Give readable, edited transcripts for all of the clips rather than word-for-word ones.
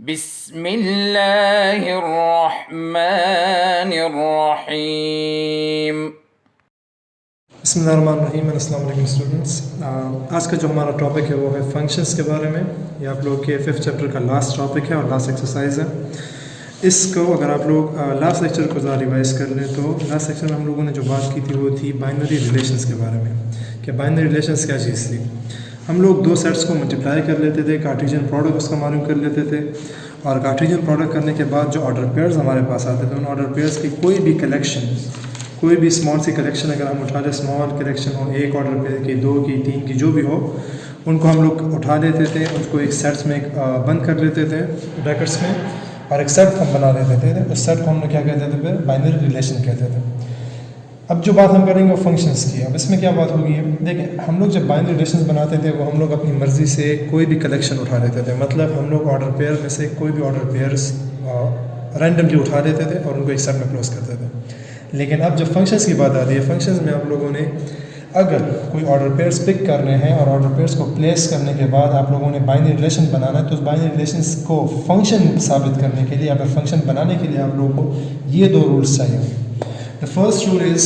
बिस्मिल्लाहिर्रहमानिर्रहीम। बिस्मिल्लाहिर्रहमानिर्रहीम। अस्सलाम वालेकुम स्टूडेंट्स। आज का जो हमारा टॉपिक है वो है फंक्शंस के बारे में। ये आप लोग के 5th चैप्टर का लास्ट टॉपिक है और लास्ट एक्सरसाइज है। इसको अगर आप लोग लास्ट लेक्चर को ज़रा रिवाइज़ कर लें तो लास्ट लेक्चर में हम लोगों ने जो बात की थी वो थी बाइनरी रिलेशंस के बारे में कि बाइनरी रिलेशंस क्या चीज़ थी। हम लोग दो सेट्स को मल्टीप्लाई कर लेते थे, कार्टेशियन प्रोडक्ट उसका मालूम कर लेते थे और कार्टेशियन प्रोडक्ट करने के बाद जो ऑर्डर पेयर्स हमारे पास आते थे उन ऑर्डर पेयर्स की कोई भी कलेक्शन, कोई भी स्मॉल सी कलेक्शन अगर हम उठा लें, स्मॉल कलेक्शन हो, एक ऑर्डर पेयर की, दो की, तीन की, जो भी हो, उनको हम लोग उठा लेते थे, उसको एक सेट्स में बंद कर लेते थे ब्रैकेट्स में और एक सेट हम बना देते थे। उस सेट को हम लोग क्या कहते थे, फिर बाइनरी रिलेशन कहते थे। अब जो बात हम करेंगे वो फंक्शंस की। अब इसमें क्या बात होगी, देखिए हम लोग जब बाइनरी रिलेशंस बनाते थे वो हम लोग अपनी मर्ज़ी से कोई भी कलेक्शन उठा लेते थे। मतलब हम लोग ऑर्डर पेयर में से कोई भी ऑर्डर पेयर्स रैंडमली उठा लेते थे और उनको एक सेट में क्लोज करते थे। लेकिन अब जब फंक्शंस की बात आती है, फंक्शंस में आप लोगों ने अगर कोई ऑर्डर पेयर्स पिक करने हैं और ऑर्डर पेयर्स को प्लेस करने के बाद आप लोगों ने बाइनरी रिलेशन बनाना है, तो उस बाइनरी रिलेशंस को फंक्शन साबित करने के लिए या फिर फंक्शन बनाने के लिए आप लोगों को ये दो रूल्स चाहिए। The first rule is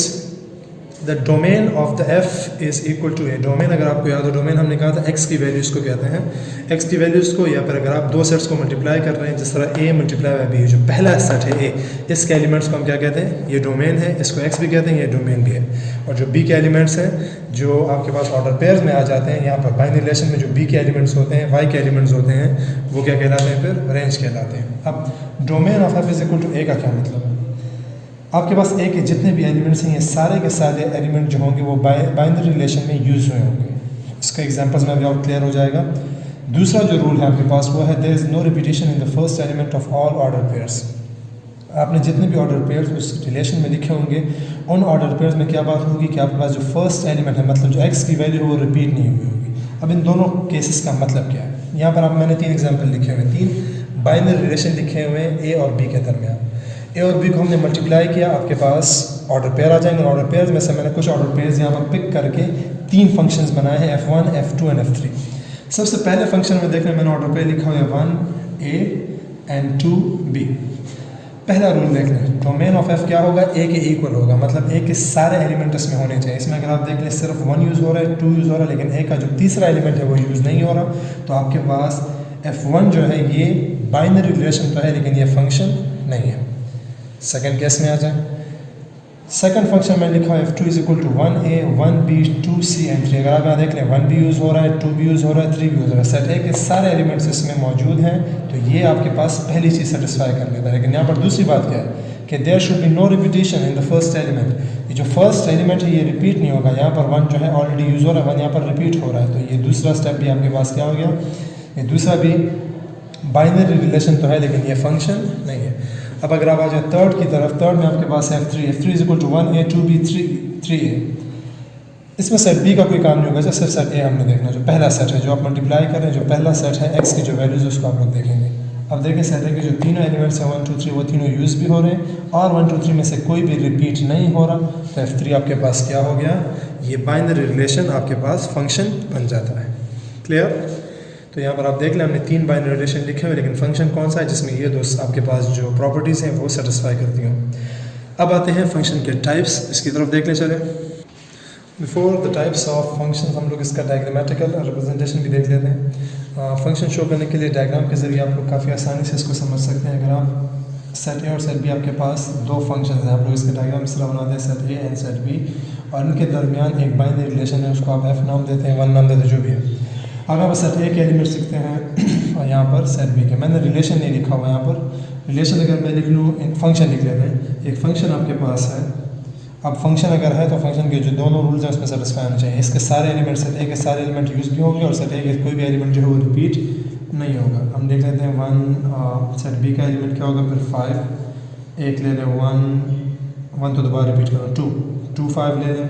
the domain of the F is equal to A. Domain अगर आपको याद हो, डोमेन हमने कहा था एक्स की वैल्यूज़ को कहते हैं, एक्स की वैल्यूज़ को, या फिर अगर आप दो सेट्स को मल्टीप्लाई कर रहे हैं जिस तरह ए मल्टीप्लाई बाय बी, जो पहला सेट है ए, इसके एलिमेंट्स को हम क्या कहते हैं, ये डोमेन है, इसको एक्स भी कहते हैं, ये डोमेन भी है। और जो बी के एलिमेंट्स हैं जो आपके पास ऑर्डर पेयर्स में आ जाते हैं, यहाँ पर बाइनरी रिलेशन में जो बी के एलिमेंट्स होते हैं, वाई के एलिमेंट्स होते हैं, वो क्या कहलाते हैं, फिर रेंज कहलाते हैं। अब domain of f is equal to a का क्या मतलब है, आपके पास ए के जितने भी एलिमेंट्स हैं ये सारे के सारे एलिमेंट जो होंगे वो बाइनरी रिलेशन में यूज़ हुए होंगे। इसका एग्जांपल्स में भी और क्लियर हो जाएगा। दूसरा जो रूल है आपके पास वो है there is no repetition in the first element of all order pairs. आपने जितने भी ऑर्डर पेयर्स उस रिलेशन में लिखे होंगे, उन ऑर्डर पेयर्स में क्या बात होगी कि आपके पास जो फर्स्ट एलिमेंट है, मतलब जो एक्स की वैल्यू है, वो रिपीट नहीं हुई होगी। अब इन दोनों केसेस का मतलब क्या है, यहाँ पर मैंने 3 एग्जाम्पल लिखे हुए हैं, 3 बाइनरी रिलेशन लिखे हुए हैं ए और बी के दरमियान। ए और बी को हमने मल्टीप्लाई किया, आपके पास ऑर्डर पेयर आ जाएंगे। ऑर्डर पेयर्स में से मैंने कुछ ऑर्डर पेयर्स यहाँ पर पिक करके 3 फंक्शंस बनाए हैं, F1, F2 एंड F3। सबसे पहले फंक्शन में देखने मैंने ऑर्डर पेयर लिखा हुआ है 1A एंड 2B। पहला रूल देख लें, डोमेन ऑफ एफ क्या होगा, ए के इक्वल होगा, मतलब ए के सारे एलिमेंट इसमें होने चाहिए। इसमें अगर आप देख लें सिर्फ 1 यूज़ हो रहा है, 2 यूज़ हो रहा है, लेकिन ए का जो तीसरा एलिमेंट है वो यूज़ नहीं हो रहा, तो आपके पास F1 जो है ये बाइनरी रिलेशन तो है लेकिन ये फंक्शन नहीं है। सेकेंड केस में आ जाए, सेकंड फंक्शन में लिखा है F2 is equal to 1A 1B 2C and 3। अगर आप यहाँ देख लें 1B यूज़ हो रहा है, 2B यूज़ हो रहा है, 3B यूज़ हो रहा है, सेट ए के सारे एलिमेंट्स इसमें मौजूद हैं, तो ये आपके पास पहली चीज़ सेटिस्फाई कर लेता है। लेकिन यहाँ पर दूसरी बात क्या है कि there should be no repetition in the first element. ये जो फर्स्ट एलिमेंट है ये रिपीट नहीं होगा। यहाँ पर 1 जो है ऑलरेडी यूज़ हो रहा है, 1 यहाँ पर रिपीट हो रहा है, तो ये दूसरा स्टेप भी आपके पास क्या हो गया, ये दूसरा भी बाइनरी रिलेशन तो है लेकिन ये फंक्शन नहीं है। अब अगर आप आ जाए थर्ड की तरफ, थर्ड में आपके पास F3 is equal to 1A 2B 3A। इसमें सेट बी का कोई काम नहीं होगा, सिर्फ सेट ए हमने देखना, जो पहला सेट है जो आप मल्टीप्लाई कर रहे हैं, जो पहला सेट है एक्स की जो वैल्यूज़ है उसको आप लोग देखेंगे। अब देखें सेट ए के जो तीनों एलिमेंट्स हैं 1 2 3 वो तीनों यूज़ भी हो रहे हैं और 1 2 3 में से कोई भी रिपीट नहीं हो रहा, तो F3 आपके पास क्या हो गया, ये बाइनरी रिलेशन आपके पास फंक्शन बन जाता है। क्लियर? तो यहाँ पर आप देख लें हमने 3 बाइनरी रिलेशन लिखे हुए, लेकिन फंक्शन कौन सा है जिसमें ये दो आपके पास जो प्रॉपर्टीज़ हैं वो सेटिस्फाई करती हैं। अब आते हैं फंक्शन के टाइप्स, इसकी तरफ देख लें। चले before the types of function हम लोग इसका डायग्रामेटिकल रिप्रेजेंटेशन भी देख लेते हैं। फंक्शन शो करने के लिए डायग्राम के ज़रिए आप लोग काफ़ी आसानी से इसको समझ सकते हैं। अगर आप सेट ए और सेट बी आपके पास 2 फंक्शन हैं, आप लोग इसका डायग्राम इस तरह बनाते हैं, set A and set B, और इनके दरमियान एक बाइनरी रिलेशन है, उसको आप F नाम देते हैं, 1 नाम देते हैं, जो भी है। अगर आप सेट ए के एलिमेंट्स लिखते हैं और यहाँ पर सेट बी के, मैंने रिलेशन नहीं लिखा हुआ यहाँ पर, रिलेशन अगर मैं लिख लूँ, फंक्शन लिख लेते हैं, एक फंक्शन आपके पास है। अब फंक्शन अगर है तो फंक्शन के जो दोनों रूल्स हैं उसमें सेटिस्फाई होने चाहिए। इसके सारे एलिमेंट सेट ए के सारे एलिमेंट यूज़ भी होंगे और सेट ए के कोई भी एलिमेंट जो है वो रिपीट नहीं होगा। हम देख लेते हैं 1, सेट बी का एलिमेंट क्या होगा, फिर 5, एक ले लें 1 तो दोबारा रिपीट करो, 2 5 ले लें,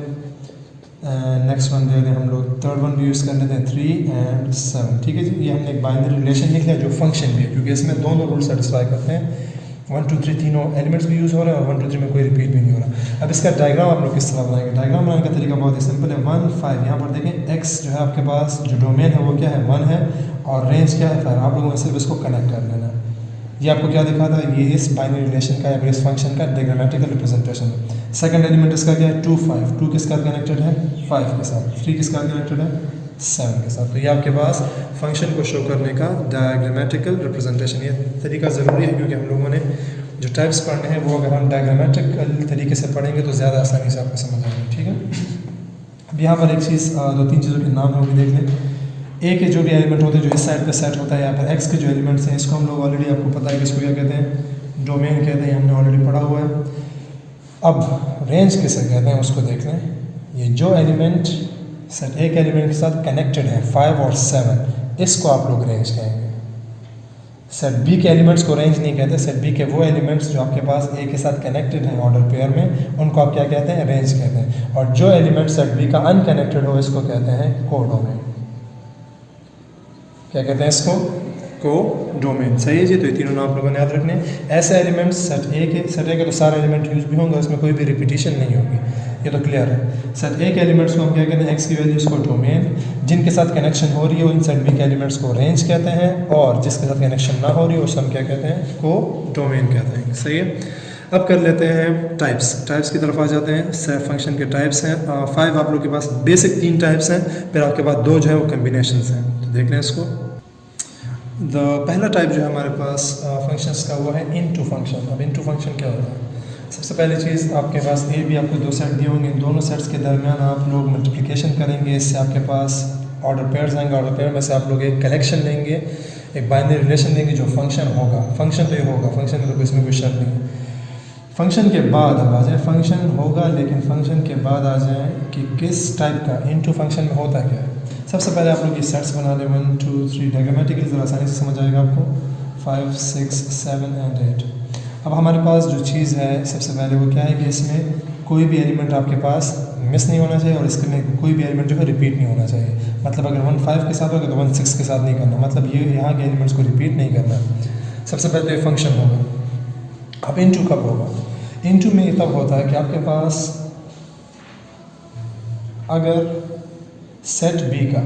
नेक्स्ट वन ले लें हम लोग, थर्ड वन भी यूज़ कर लेते हैं 3 एंड 7। ठीक है जी, ये हमने एक बाइनरी रिलेशन लिख लिया जो फंक्शन भी है, क्योंकि इसमें दोनों रूल सेटिस्फाई करते हैं। 1 2 3 तीनों एलिमेंट्स भी यूज़ हो रहे हैं और 1 2 3 में कोई रिपीट भी नहीं हो रहा। अब इसका डायग्राम आप लोग किस तरह बनाएंगे, डायग्राम बनाने का तरीका बहुत ही सिंपल है। 1 5 यहाँ पर देखें, एक्स जो है आपके पास जो डोमेन है वो क्या है, 1 है, और रेंज क्या है 5। आप लोगों ने सिर्फ इसको कनेक्ट कर लेना है। ये आपको क्या दिखा था, ये इस बाइनरी रिलेशन का या इस फंक्शन का डायग्रामेटिकल रिप्रेजेंटेशन है। सेकंड एलिमेंट इसका क्या है 2 5, 2 किसका कनेक्टेड है 5 के साथ, 3 किसका कनेक्टेड है 7 के साथ। तो ये आपके पास फंक्शन को शो करने का डायग्रामेटिकल रिप्रेजेंटेशन, ये तरीका ज़रूरी है क्योंकि हम लोगों ने जो टाइप्स पढ़ने हैं वो अगर हम डायग्रामेटिकल तरीके से पढ़ेंगे तो ज़्यादा आसानी से आपको समझ आएंगे। ठीक है, अब यहाँ पर एक चीज़ 2-3 चीज़ों के नाम होगी देख लें। ए के जो भी एलिमेंट होते हैं जो इस साइड पे सेट होता है, या फिर एक्स के जो एलिमेंट्स हैं इसको हम लोग ऑलरेडी आपको पता है कि इसको क्या कहते हैं, डोमेन कहते हैं, हमने ऑलरेडी पढ़ा हुआ है। अब रेंज किसे कहते हैं उसको देख लें। ये जो एलिमेंट सेट ए के एलिमेंट के साथ कनेक्टेड है 5 और 7, इसको आप लोग रेंज कहेंगे। सेट बी के एलिमेंट्स को रेंज नहीं कहते, सेट बी के वो एलिमेंट्स जो आपके पास ए के साथ कनेक्टेड हैं ऑर्डर पेयर में, उनको आप क्या कहते हैं, रेंज कहते हैं। और जो एलिमेंट सेट बी का अनकनेक्टेड हो इसको कहते हैं कोडोमेन। क्या कहते हैं इसको, कोडोमेन। सही है जी, तो ये तीनों नाम आप लोगों ने याद रखने। ऐसे एलिमेंट्स सेट ए के तो सारे एलिमेंट यूज भी होंगे, उसमें कोई भी रिपीटिशन नहीं होगी, ये तो क्लियर है। सेट ए के एलिमेंट्स को हम क्या कहते हैं, एक्स की वैल्यूज़ को डोमेन, जिनके साथ कनेक्शन हो रही है उन सेट बी के एलिमेंट्स को रेंज कहते हैं, और जिसके साथ कनेक्शन ना हो रही है उसे हम क्या कहते हैं, को डोमेन कहते हैं। सही है, अब कर लेते हैं टाइप्स की तरफ आ जाते हैं। फंक्शन के टाइप्स हैं 5 आप लोग के पास, बेसिक 3 टाइप्स हैं, फिर आपके पास 2 जो है वो कम्बिनेशंस हैं। तो देख लें इसको। पहला टाइप जो है हमारे पास फंक्शंस का वो है इनटू फंक्शन। अब इनटू फंक्शन क्या होता है, सबसे पहली चीज़ आपके पास ए बी आपको 2 सेट दिए होंगे, इन दोनों सेट्स के दरमियान आप लोग मल्टीप्लिकेशन करेंगे, इससे आपके पास ऑर्डर पेयर्स आएंगे, ऑर्डर पेयर में से आप लोग एक कलेक्शन लेंगे, एक बाइनरी रिलेशन लेंगे जो फंक्शन होगा। फंक्शन तो ये होगा, फंक्शन तो इसमें कोई शर्त नहीं है। फंक्शन के बाद अब आ जाए, फंक्शन होगा लेकिन फंक्शन के बाद आ जाए कि किस टाइप का, इनटू फंक्शन में होता क्या है। सबसे पहले आप लोग ये सेट्स बना लें 1 2 3, डायग्रामेटिकली ज़रा आसानी से समझ आएगा आपको, 5 6 7 and 8। अब हमारे पास जो चीज़ है सबसे पहले वो क्या है कि इसमें कोई भी एलिमेंट आपके पास मिस नहीं होना चाहिए, और इसमें कोई भी एलिमेंट जो है रिपीट नहीं होना चाहिए। मतलब अगर 1 5 के साथ होगा तो 1 6 के साथ नहीं करना, मतलब ये यहाँ के एलिमेंट्स को रिपीट नहीं करना। सबसे पहले तो ये फंक्शन होगा। अब इनटू कब होगा, इनटू में ये तब होता है कि आपके पास अगर सेट बी का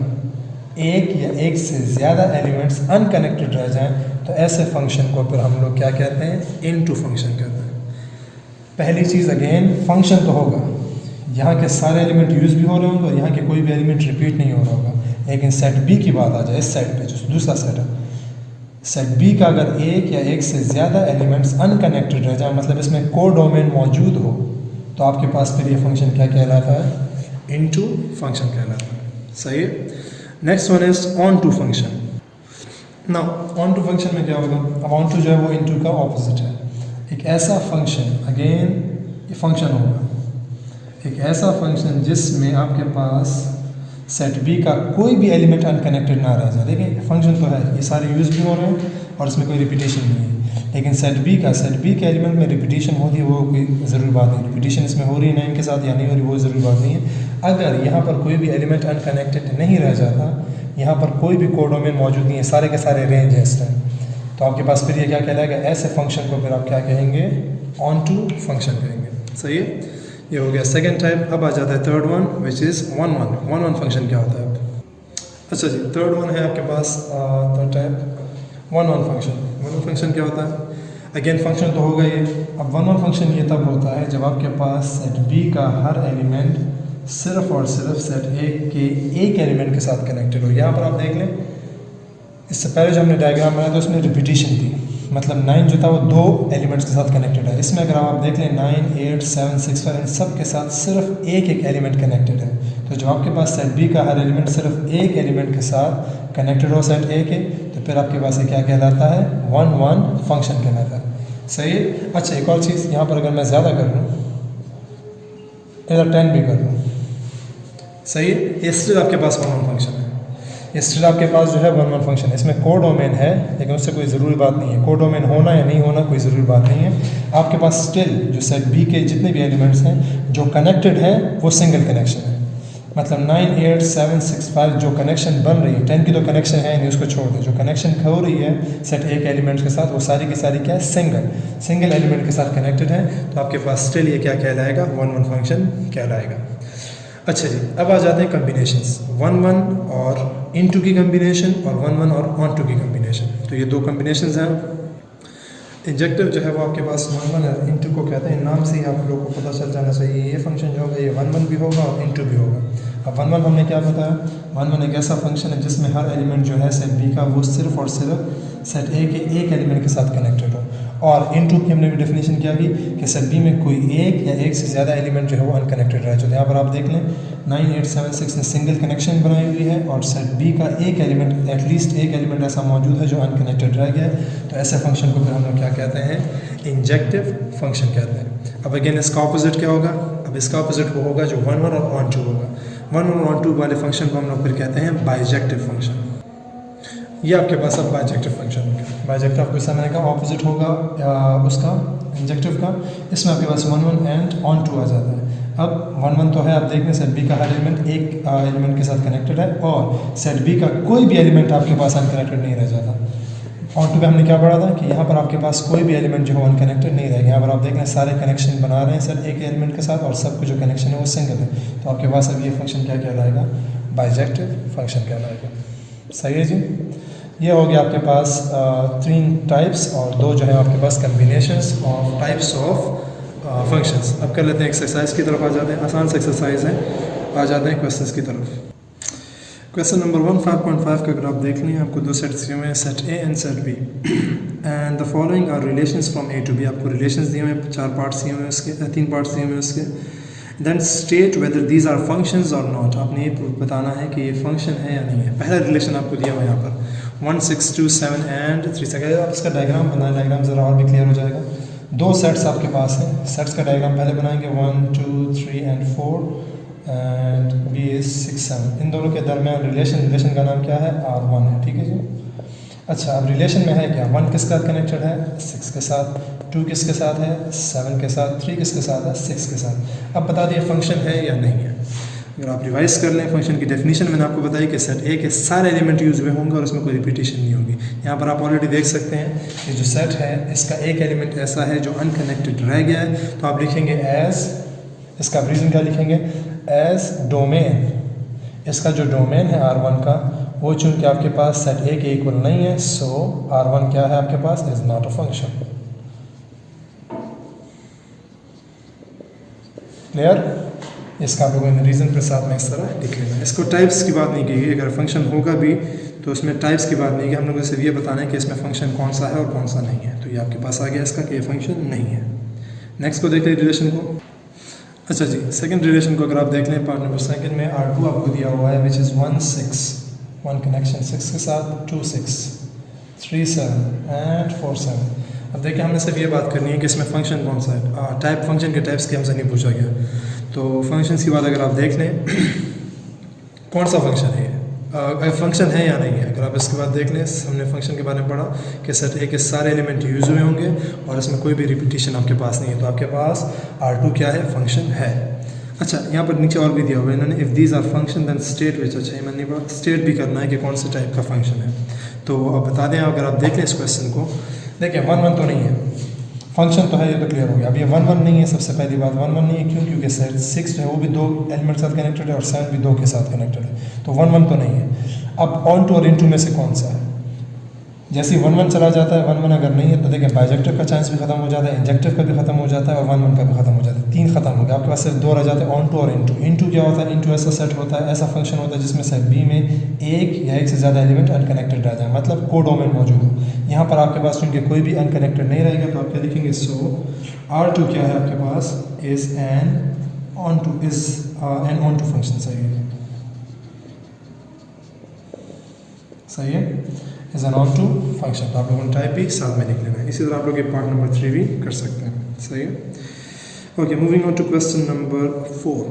एक या एक से ज़्यादा एलिमेंट्स अनकनेक्टेड रह जाएं तो ऐसे फंक्शन को फिर हम लोग क्या कहते हैं, इनटू फंक्शन कहते हैं। पहली चीज़ अगेन फंक्शन तो होगा, यहाँ के सारे एलिमेंट यूज़ भी हो रहे होंगे और यहाँ के कोई भी एलिमेंट रिपीट नहीं हो रहा होगा। लेकिन सेट बी की बात आ जाए, इस सेट पे जो दूसरा सेट है, सेट बी का अगर एक या एक से ज़्यादा एलिमेंट्स अनकनेक्टेड रह जाए, मतलब इसमें कोडोमेन मौजूद हो, तो आपके पास फिर ये फंक्शन क्या कहलाता है, इनटू फंक्शन कहलाता है। सही है। Next one is onto function. Now onto function में क्या होगा, अब ऑन टू जो है वो इनटू का ऑपोजिट है। एक ऐसा फंक्शन, अगेन ये फंक्शन होगा, एक ऐसा फंक्शन जिसमें आपके पास सेट बी का कोई भी एलिमेंट अनकनेक्टेड ना रह जाए। देखिए फंक्शन तो है, ये सारे यूज़ भी हो रहे हैं और इसमें कोई रिपीटेशन नहीं है, लेकिन सेट बी के एलिमेंट में रिपीटेशन होती है वो कोई ज़रूरी बात नहीं। रिपीटेशन इसमें हो रही है 9 के साथ या नहीं हो रही वो ज़रूरी बात नहीं है। अगर यहाँ पर कोई भी एलिमेंट अनकनेक्टेड नहीं रह जाता, यहाँ पर कोई भी कोडोमेन मौजूद नहीं है, सारे के सारे रेंज है इस टाइम, तो आपके पास फिर ये क्या कहलाएगा, ऐसे फंक्शन को फिर आप क्या कहेंगे, ऑन टू फंक्शन कहेंगे। सही है, ये हो गया सेकंड टाइप। अब आ जाता है third one which is one one function. क्या होता है अब, अच्छा जी, थर्ड वन है आपके पास third type one function. One function क्या होता है, अगेन फंक्शन तो होगा ये। अब वन फंक्शन ये तब होता है जब आपके पास सेट बी का हर एलिमेंट सिर्फ और सिर्फ सेट ए के एक एलिमेंट के साथ कनेक्टेड हो। यहाँ पर आप देख लें, इससे पहले जो हमने डायग्राम बनाया था उसमें रिपीटेशन थी, मतलब 9 जो था वो 2 एलिमेंट्स के साथ कनेक्टेड है। इसमें अगर आप देख लें 9 8 7 6 5 इन सब के साथ सिर्फ एक एलिमेंट कनेक्टेड है। तो जब आपके पास सेट बी का हर एलिमेंट सिर्फ एक एलिमेंट के साथ कनेक्टेड हो सेट ए के, तो फिर आपके पास ये क्या कहलाता है, वन फंक्शन कहलाता है। सही है। अच्छा एक और चीज़, यहाँ पर अगर मैं ज़्यादा कर लूँ, इधर 10 भी कर लूँ, सही है, ये स्टिल आपके पास वन फंक्शन है। ये स्टिल आपके पास जो है वन फंक्शन है। इसमें कोडोमेन है लेकिन उससे कोई ज़रूरी बात नहीं है, कोडोमेन होना या नहीं होना कोई ज़रूरी बात नहीं है। आपके पास स्टिल जो सेट बी के जितने भी एलिमेंट्स हैं जो कनेक्टेड हैं वो सिंगल कनेक्शन है, मतलब 9 8 7 6 5 जो कनेक्शन बन रही है, 10 की तो कनेक्शन है नहीं, उसको छोड़ दें। जो कनेक्शन हो रही है सेट ए के एलिमेंट्स के साथ वो सारी की सारी क्या है, सिंगल एलिमेंट के साथ कनेक्टेड है, तो आपके पास स्टिल ये क्या कहलाएगा, वन फंक्शन कहलाएगा। अच्छा जी, अब आ जाते हैं कम्बिनेशंस, 1 और इनटू की कम्बिनेशन और 1 और ऑन टू की कम्बिनेशन। तो ये 2 कम्बिनेशंस हैं। इंजेक्टिव जो है वो आपके पास 1 1 इंटू को कहते हैं, नाम से ही आप लोगों को पता चल जाना चाहिए ये फंक्शन जो होगा ये 1 1 भी होगा और इंटू भी होगा। अब 1 1 हमने क्या बताया, 1 1 एक ऐसा फंक्शन है जिसमें हर एलिमेंट जो है सेट बी का वो सिर्फ और सिर्फ सेट ए के एक एलिमेंट के साथ कनेक्टेड हो। और इंटू की हमने भी डेफिनेशन क्या की कि सेट बी में कोई एक या एक से ज़्यादा एलिमेंट जो है वो अनकनेक्टेड रहे। तो यहाँ पर आप देख लें 9876 ने सिंगल कनेक्शन बनाई हुई है और सेट बी का एक एलिमेंट, एटलीस्ट एक एलिमेंट ऐसा मौजूद है जो अनकनेक्टेड रह गया है। तो ऐसे फंक्शन को फिर हम लोग क्या कहते हैं, इंजेक्टिव फंक्शन कहते हैं। अब अगेन इसका ऑपोजिट क्या होगा, अब इसका ऑपोजिट वो होगा जो 1 1 और ऑन टू होगा। 1 1 और 2 वाले फंक्शन को हम लोग फिर कहते हैं बाइजेक्टिव फंक्शन। ये आपके पास अब बाइजेक्टिव फंक्शन होगा। बाइजेक्टिव आपको इस मैंने कहा ऑपोजिट होगा उसका इंजेक्टिव का। इसमें आपके पास 1 1 एंड ऑन टू आ जाता है। अब 1 1 तो है, आप देखने सेट बी का हर एलिमेंट एक एलिमेंट के साथ कनेक्टेड है और सेट बी का कोई भी एलिमेंट आपके पास अनकनेक्टेड नहीं रह जाता। ऑन टू पे हमने क्या पढ़ा था कि यहाँ पर आपके पास कोई भी एलिमेंट जो है अनकनेक्टेड नहीं रहेगा। यहाँ पर आप देख रहे हैं सारे कनेक्शन बना रहे हैं सर एक एलिमेंट के साथ और सबको जो कनेक्शन है वो सिंगल है। तो आपके पास अब ये फंक्शन क्या कहलाएगा, बाइजेक्टिव फंक्शन कहलाएगा। सही है जी। ये हो गया आपके पास 3 टाइप्स और 2 जो है आपके पास combinations of types of functions. अब कर लेते हैं एक्सरसाइज की तरफ आ जाते हैं। आसान से एक्सरसाइज है, आ जाते हैं क्वेश्चंस की तरफ। क्वेश्चन नंबर 1 5.5 का अगर आप देख लें, आपको 2 सेट्स दिए हुए हैं, set A and set B and the following are relations from A to B. आपको रिलेशंस दिए हुए हैं, 4 पार्ट्स दिए हुए हैं उसके, 3 पार्ट्स दिए हुए हैं उसके। Then state whether these are functions और नॉट। आपने ये बताना है कि ये फंक्शन है या नहीं है। पहला रिलेशन आपको दिया हुआ है यहाँ पर 1 6 2 7 एंड 3 से। आप इसका डायग्राम बनाएं, डायग्राम ज़रा और भी क्लियर हो जाएगा। 2 सेट्स आपके पास हैं, सेट्स का डायग्राम पहले बनाएंगे 1 2 3 एंड 4 एंड बी इज 6 7। इन दोनों के दरमियान रिलेशन का नाम क्या है, R1 है। ठीक है जी। अच्छा, अब रिलेशन में है क्या, 1 किसके साथ कनेक्टेड है, 6 के साथ, 2 किसके साथ है, 7 के साथ, 3 किसके साथ है, 6 के साथ। अब बता दिए फंक्शन है या नहीं है। अगर आप रिवाइज कर लें फंक्शन की डेफिनेशन मैंने आपको बताई कि सेट ए के सारे एलिमेंट यूज हुए होंगे और उसमें कोई रिपीटेशन नहीं होगी। यहाँ पर आप ऑलरेडी देख सकते हैं कि जो सेट है इसका एक एलिमेंट ऐसा है जो अनकनेक्टेड रह गया है। तो आप लिखेंगे एज, इसका रीज़न क्या लिखेंगे, एज डोमेन। इसका जो डोमेन है R1 का वो चूँकि आपके पास सेट ए के इक्वल नहीं है, सो R1 क्या है आपके पास, is not a function. Clear. इसका आप लोगों ने रीज़न के साथ में इस तरह लिख लेना। इसको टाइप्स की बात नहीं की गई, अगर फंक्शन होगा भी तो उसमें टाइप्स की बात नहीं की। हम लोगों से सिर्फ ये बताना है कि इसमें फंक्शन कौन सा है और कौन सा नहीं है। तो ये आपके पास आ गया इसका कि ये फंक्शन नहीं है। नेक्स्ट को देख लें रिलेशन को। अच्छा जी, सेकंड रिलेशन को अगर आप देख लें पार्ट नंबर 2 में R2 आपको दिया हुआ है विच इज़ 1 6, 1 कनेक्शन 6 के साथ, 2 6 3 7 एंड 4 7। अब देखिए हमने सिर्फ ये बात करनी है कि इसमें फंक्शन कौन सा है। टाइप फंक्शन के टाइप्स के हमसे नहीं पूछा गया। तो फंक्शंस की बात अगर आप देख लें कौन सा फंक्शन है ये, फंक्शन है या नहीं है। अगर आप इसके बाद देख लें, हमने फंक्शन के बारे में पढ़ा कि सेट ए के सारे एलिमेंट यूज हुए होंगे और इसमें कोई भी रिपीटिशन आपके पास नहीं है। तो आपके पास R2 क्या है, फंक्शन है। अच्छा, यहाँ पर नीचे और भी दिया हुआ है इन्होंने, if these are function then state which. अच्छा, मैंने नहीं पढ़ा, स्टेट भी करना है कि कौन से टाइप का फंक्शन है। तो अब बता दें, अगर आप देख लें इस क्वेश्चन को, देखिए 1 1 तो नहीं है, फंक्शन तो है, ये तो क्लियर हो गया। अब ये 1 1 नहीं है, सबसे पहली बात 1 1 नहीं है, क्यों, क्योंकि सेट 6 जो है वो भी 2 एलिमेंट के साथ कनेक्टेड है और 7 भी 2 के साथ कनेक्टेड है। तो 1 1 तो नहीं है। अब ऑन टू और इन टू में से कौन सा है, जैसे 1 1 चला जाता है, 1 1 अगर नहीं है तो देखिए बाइजेक्टिव का चांस भी खत्म हो जाता है, इंजेक्टिव का भी खत्म हो जाता है और 1 1 का भी खत्म हो जाता है। 3 खत्म हो गया, आपके पास सिर्फ 2 रह जाते हैं, ऑन टू और इन टू। इन टू क्या होता है, इन टू ऐसा सेट होता है, ऐसा फंक्शन होता है जिसमें सेट बी में एक या एक से ज़्यादा एलिमेंट अनकनेक्टेड रह जाए, मतलब को डोमेन मौजूद हो। यहाँ पर आपके पास चूँकि कोई भी अनकनेक्टेड नहीं रहेगा तो आप क्या लिखेंगे, सो R2 क्या है आपके पास, is an onto, is an onto function. सही है, सही है, is an onto function. तो आप लोगों ने टाइप भी साथ में लिख लेना है। इसी तरह आप लोग ये पार्ट नंबर 3 भी कर सकते हैं। सही है। Okay, moving on to question number 4।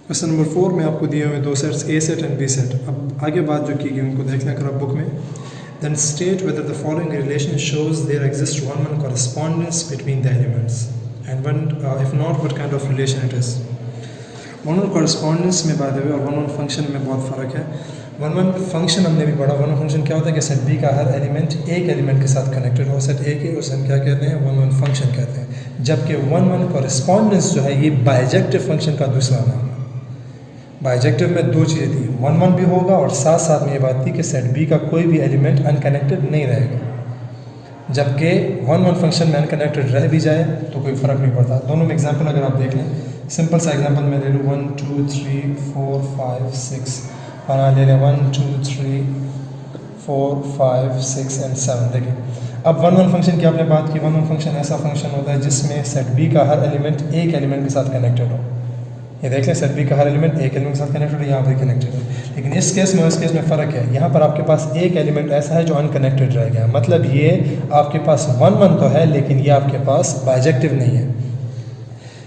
Question number 4 में आपको दिए हुए 2 sets, A set and B set. अब आगे बात जो की गई उनको देख लें अगर आप बुक में। Then state whether the following relation shows there exist 1 1 correspondence between the elements and one if not what kind of relation it is. 1 1 correspondence में बाय द वे और 1 1 फंक्शन में बहुत फ़र्क है। 1 1 फंक्शन हमने भी पढ़ा, 1 1 फंक्शन क्या होता है कि सेट बी का हर एलिमेंट एक एलिमेंट के साथ कनेक्टेड हो, सेट ए के, उसे हम क्या कहते हैं, 1 1 फंक्शन कहते हैं। जबकि 1 1 कॉरेस्पॉन्डेंस जो है ये बाइजेक्टिव फंक्शन का दूसरा नाम है। बाइजेक्टिव में 2 चीज़ें थी, 1 1 भी होगा और साथ साथ में ये बात थी कि सेट बी का कोई भी एलिमेंट अनकनेक्टेड नहीं रहेगा। जबकि 1 1 फंक्शन में अनकनेक्टेड रह भी जाए तो कोई फ़र्क नहीं पड़ता। दोनों में एग्जांपल अगर आप देख लें, सिंपल सा एग्जांपल मैं ले लूँ 1 2 3 4 5 6 और यहाँ ले लें 1 2 3 4 5 6 एंड 7। देखिए अब 1 1 फंक्शन की आपने बात की। 1 1 फंक्शन ऐसा फंक्शन होता है जिसमें सेट बी का हर एलिमेंट एक एलिमेंट के साथ कनेक्टेड हो। ये देख लें, सेट बी का हर एलिमेंट एक एलिमेंट के साथ कनेक्टेड है, यहाँ पर कनेक्टेड है। लेकिन इस केस में और इस केस में फ़र्क है, यहाँ पर आपके पास एक एलिमेंट ऐसा है जो अनकनेक्टेड रह गया। मतलब ये आपके पास 1 1 तो है लेकिन ये आपके पास बाइजेक्टिव नहीं है।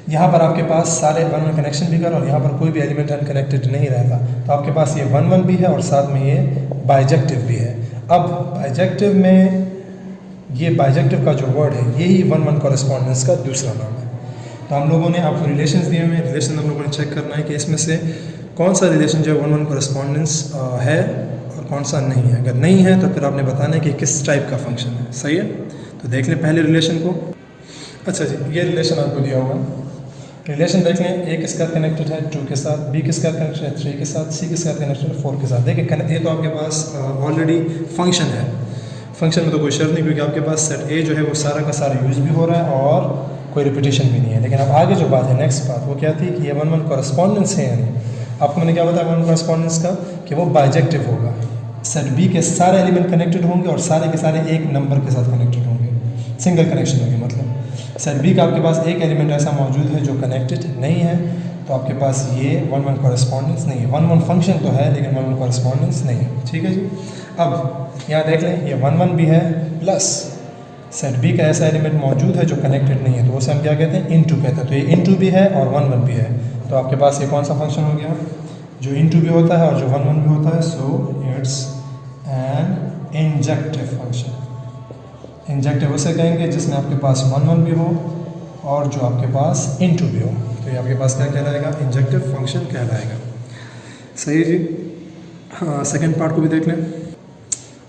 यहाँ पर आपके पास सारे 1 1 कनेक्शन भी कर और यहाँ पर कोई भी एलिमेंट अनकनेक्टेड नहीं रहता, तो आपके पास ये 1 1 भी है और साथ में ये बाइजेक्टिव भी है। अब बाइजेक्टिव में ये बाइजेक्टिव का जो वर्ड है यही 1 1 कॉरेस्पॉन्डेंस का दूसरा नाम है। तो हम लोगों ने आपको रिलेशंस दिए हुए हैं, रिलेशन हम लोगों ने चेक करना है कि इसमें से कौन सा रिलेशन जो है 1 1 कॉरेस्पॉन्डेंस है और कौन सा नहीं है। अगर नहीं है तो फिर आपने बताना है कि किस टाइप का फंक्शन है। सही है, तो देख लें पहले रिलेशन को। अच्छा जी, ये रिलेशन आपको दिया होगा। रिलेशन देख लें, ए किसके साथ कनेक्टेड है 2 के साथ, बी किसके साथ कनेक्टेड है 3 के साथ, सी किसके साथ कनेक्टेड है 4 के साथ। देखिए ये तो आपके पास ऑलरेडी फंक्शन है। फंक्शन में तो कोई शर्त नहीं, क्योंकि आपके पास सेट ए जो है वो सारा का सारा यूज़ भी हो रहा है और कोई रिपीटेशन भी नहीं है। लेकिन अब आगे जो बात है, नेक्स्ट बात वो क्या थी कि ये 1 1 कॉरेस्पॉन्डेंस है। यानी आपको मैंने क्या बताया 1 1 कॉरेस्पॉन्डेंस का कि वो बाइजेक्टिव होगा। सेट बी के सारे एलिमेंट कनेक्टेड होंगे और सारे के सारे एक नंबर के साथ कनेक्टेड होंगे, सिंगल कनेक्शन होगी। मतलब सेट बी का आपके पास एक एलिमेंट ऐसा मौजूद है जो कनेक्टेड नहीं है, तो आपके पास ये 1 1 कॉरेस्पॉन्डेंस नहीं है। 1 1 फंक्शन तो है लेकिन 1 1 कॉरेस्पॉन्डेंस नहीं है। ठीक है जी। अब यहाँ देख लें, ये 1 1 भी है प्लस सेट बी का ऐसा एलिमेंट मौजूद है जो कनेक्टेड नहीं है, तो उसे हम क्या कहते हैं इनटू कहते हैं। तो ये इनटू भी है और 1 1 भी है, तो आपके पास ये कौन सा फंक्शन हो गया जो इनटू भी होता है और जो 1 1 भी होता है। So it's an injective function. Injective उसे कहेंगे जिसमें आपके पास 1 1 भी हो और जो आपके पास इनटू भी हो, तो ये आपके पास क्या कहलाएगा, इंजेक्टिव फंक्शन कहलाएगा। सही है जी। हाँ, सेकेंड पार्ट को भी देख लें।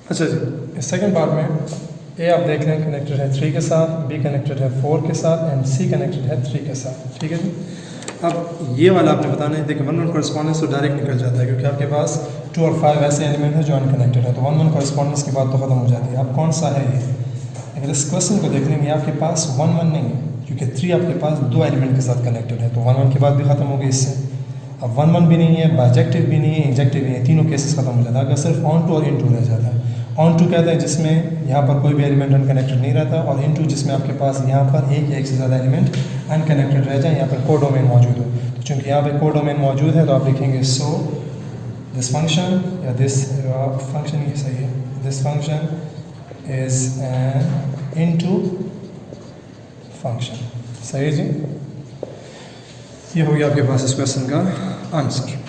अच्छा जी, इस सेकेंड पार्ट में ए आप देख लें कनेक्टेड है 3 के साथ, बी कनेक्टेड है 4 के साथ एंड सी कनेक्टेड है 3 के साथ। ठीक है जी। अब ये वाला आपने बताना है। देखिए 1 1 कॉरेस्पॉन्डेंस तो डायरेक्ट निकल जाता है, क्योंकि आपके पास 2 और 5 ऐसे एलिमेंट है जो अनकनेक्टेड है, तो 1 1 कॉरेस्पॉन्डेंस की बात तो खत्म हो जाती है। अब कौन सा है ये, अगर इस क्वेश्चन को देख लेंगे आपके पास 1 1 नहीं है, क्योंकि 3 आपके पास 2 एलिमेंट के साथ कनेक्टेड है, तो 1 1 की बात भी खत्म हो गई इससे। अब 1 1 भी नहीं है, बाइजेक्टिव भी नहीं है, इंजेक्टिव भी नहीं है, तीनों केसेस खत्म हो जाता है। अगर सिर्फ ऑन टू और इन टू रह जाता है। ऑन टू कहते हैं जिसमें यहाँ पर कोई भी एलिमेंट अनकनेक्टेड नहीं रहता, और इन टू जिसमें आपके पास यहाँ पर एक या एक से ज़्यादा एलिमेंट अनकनेक्टेड रह जाए, यहाँ पर कोडोमेन मौजूद हो। तो चूँकि यहाँ पर कोडोमेन मौजूद है तो आप लिखेंगे सो दिस फंक्शन या दिस फंक्शन, ये सही है, this function is an into function. सही है जी। ये हो गया आपके पास इस क्वेश्चन का आंसर।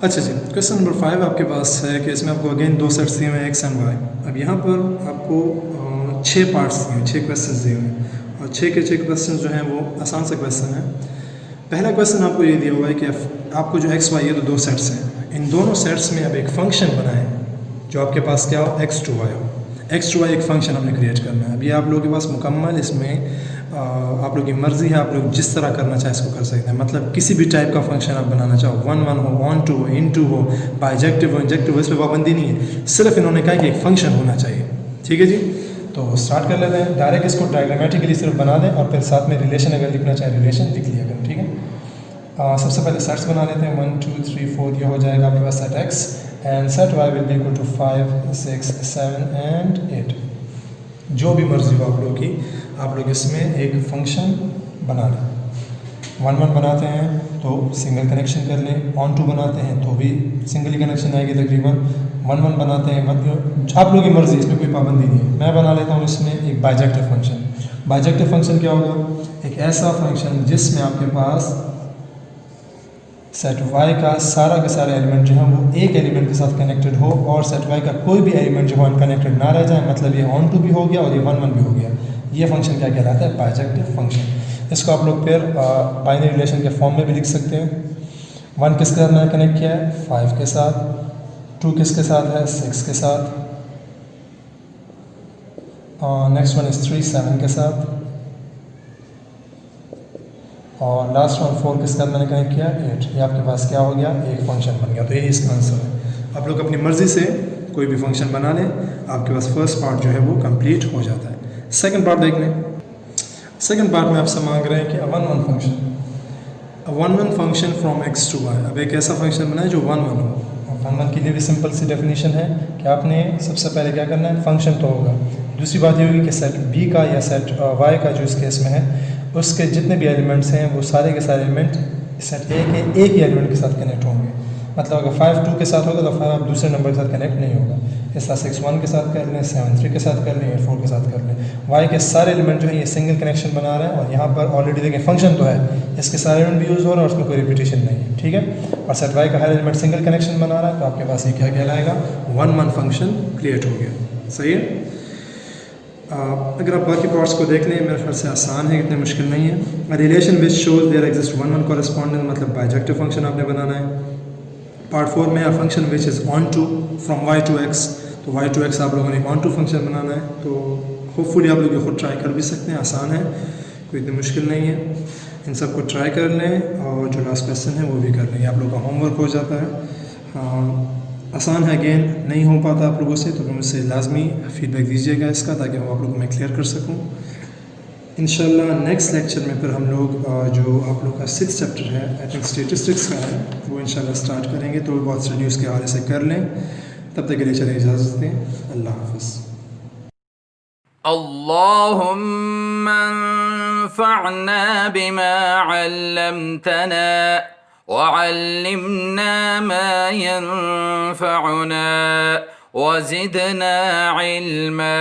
अच्छा जी, क्वेश्चन नंबर 5 आपके पास है कि इसमें आपको अगेन 2 सेट्स दिए हुए हैं एक्स एंड वाई। अब यहाँ पर आपको 6 पार्ट्स दिए हैं, 6 क्वेश्चन दिए हुए हैं, और 6 के 6 क्वेश्चन जो हैं वो आसान से क्वेश्चन है। पहला क्वेश्चन आपको ये दिया हुआ है कि आपको जो एक्स वाई है तो 2 सेट्स हैं, इन दोनों सेट्स में अब एक फ़ंक्शन बनाएं जो आपके पास क्या हो, एक्स टू वाई हो। एक्स टू वाई एक फ़ंक्शन हमने क्रिएट करना है। अब ये आप लोगों के पास मुकम्मल इसमें आप लोग की मर्ज़ी है, आप लोग जिस तरह करना चाहें इसको कर सकते हैं। मतलब किसी भी टाइप का फंक्शन आप बनाना चाहो, 1 1 हो, ऑन टू हो, इन टू हो, बाइजेक्टिव हो, इंजेक्टिव हो, इस पर पाबंदी नहीं है। सिर्फ इन्होंने कहा कि एक फ़ंक्शन होना चाहिए। ठीक है जी। तो स्टार्ट कर लेते हैं। डायरेक्ट इसको डायग्रामेटिकली सिर्फ बना दें और फिर साथ में रिलेशन अगर लिखना चाहे रिलेशन लिख लिया करें। ठीक है। सबसे पहले सेट्स बना लेते हैं। 1 2 3 4 ये हो जाएगा आपके पास set x, and set y will be equal to 5 6 7 and 8। जो भी मर्जी हो आप लोगों की, आप लोग इसमें एक फंक्शन बना लें। 1 1 बनाते हैं तो सिंगल कनेक्शन कर लें, ऑन टू बनाते हैं तो भी सिंगल कनेक्शन आएगी तकरीबन। 1 1 बनाते हैं, मतलब आप लोगों की मर्ज़ी, इसमें कोई पाबंदी नहीं है। मैं बना लेता हूँ इसमें एक बाइजेक्टिव फंक्शन। बाइजेक्टिव फंक्शन क्या होगा, एक ऐसा फंक्शन जिसमें आपके पास सेट वाई का सारा के सारे एलिमेंट जो है वो एक एलिमेंट के साथ कनेक्टेड हो, और सेट वाई का कोई भी एलिमेंट जो है अनकनेक्टेड ना रह जाए। मतलब ये ऑन टू भी हो गया और ये 1 1 भी हो गया। ये फंक्शन क्या कहलाता है, बाइजेक्टिव फंक्शन। इसको आप लोग फिर बाइनरी रिलेशन के फॉर्म में भी लिख सकते हैं। 1 किसके साथ मैंने कनेक्ट किया है, 5 के साथ। 2 किसके साथ है, 6 के साथ। नेक्स्ट वन इज 3 7 के साथ, और लास्ट वन 4 किसके साथ मैंने कनेक्ट किया, 8। ये आपके पास क्या हो गया, एक फंक्शन बन गया। तो ये इसका आंसर है। आप लोग अपनी मर्ज़ी से कोई भी फंक्शन बना लें, आपके पास फर्स्ट पार्ट जो है वो कंप्लीट हो जाता है। सेकंड पार्ट देख लें। सेकंड पार्ट में आपसे मांग रहे हैं कि one one function, one one function from X to Y. अब एक ऐसा फंक्शन बनाए जो वन वन हो। वन वन के लिए भी सिंपल सी डेफिनेशन है कि आपने सबसे पहले क्या करना है, फंक्शन तो होगा। दूसरी बात ये होगी कि सेट बी का या सेट वाई का जो इस केस में है, उसके जितने भी एलिमेंट्स हैं वो सारे के सारे एलिमेंट सेट ए के एक ही एलिमेंट के साथ कनेक्ट होंगे। मतलब अगर 5 2 के साथ होगा तो 5 आप दूसरे नंबर के साथ कनेक्ट नहीं होगा। इस तरह 6 1 के साथ कर लें, 7 3 के साथ कर लें, 8 4 के साथ कर लें। वाई के सारे एलिमेंट जो है ये सिंगल कनेक्शन बना रहे हैं, और यहाँ पर ऑलरेडी देखें फंक्शन तो है, इसके सारे एलिमेंट भी यूज़ हो रहे हैं और उसमें कोई रिपीटेशन नहीं है, ठीक है। और सेट वाई का हर एलिमेंट सिंगल कनेक्शन बना रहा है, तो आपके पास ये क्या कहलाएगा, वन वन फंक्शन क्रिएट हो गया। सही है। अगर आप बाकी पार्ट्स को देख लें, मेरे ख्याल से आसान है, इतने मुश्किल नहीं है। Relation which shows there exist one one correspondence, मतलब बाइजेक्टिव फंक्शन आपने बनाना है। पार्ट 4 में function which is onto from Y to X, तो वाई टू एक्स आप लोगों ने ऑन टू फंक्शन बनाना है। तो होपफुली आप लोग ये खुद ट्राई कर भी सकते हैं, आसान है, कोई इतनी मुश्किल नहीं है। इन सब को ट्राई कर लें और जो लास्ट क्वेश्चन है वो भी कर लें, आप लोगों का होमवर्क हो जाता है। आसान है, अगेन नहीं हो पाता आप लोगों से तो मुझसे लाजमी फीडबैक दीजिएगा इसका, ताकि मैं आप लोगों को मैं क्लियर कर सकूं। इंशाल्लाह नेक्स्ट लेक्चर में फिर हम लोग जो आप लोग का 6th चैप्टर है, आई थिंक स्टैटिस्टिक्स का है, वो इंशाल्लाह स्टार्ट करेंगे। तो बहुत स्टडी उसके हवाले से कर लें। तब तक के लिए चलें, इजाज़त दें, अल्लाह हाफ़िज़। अल्लाहुम्मा अंफ़अना बिमा अल्लमतना वअल्लिमना मा यंफ़अुना वज़िदना इल्मा।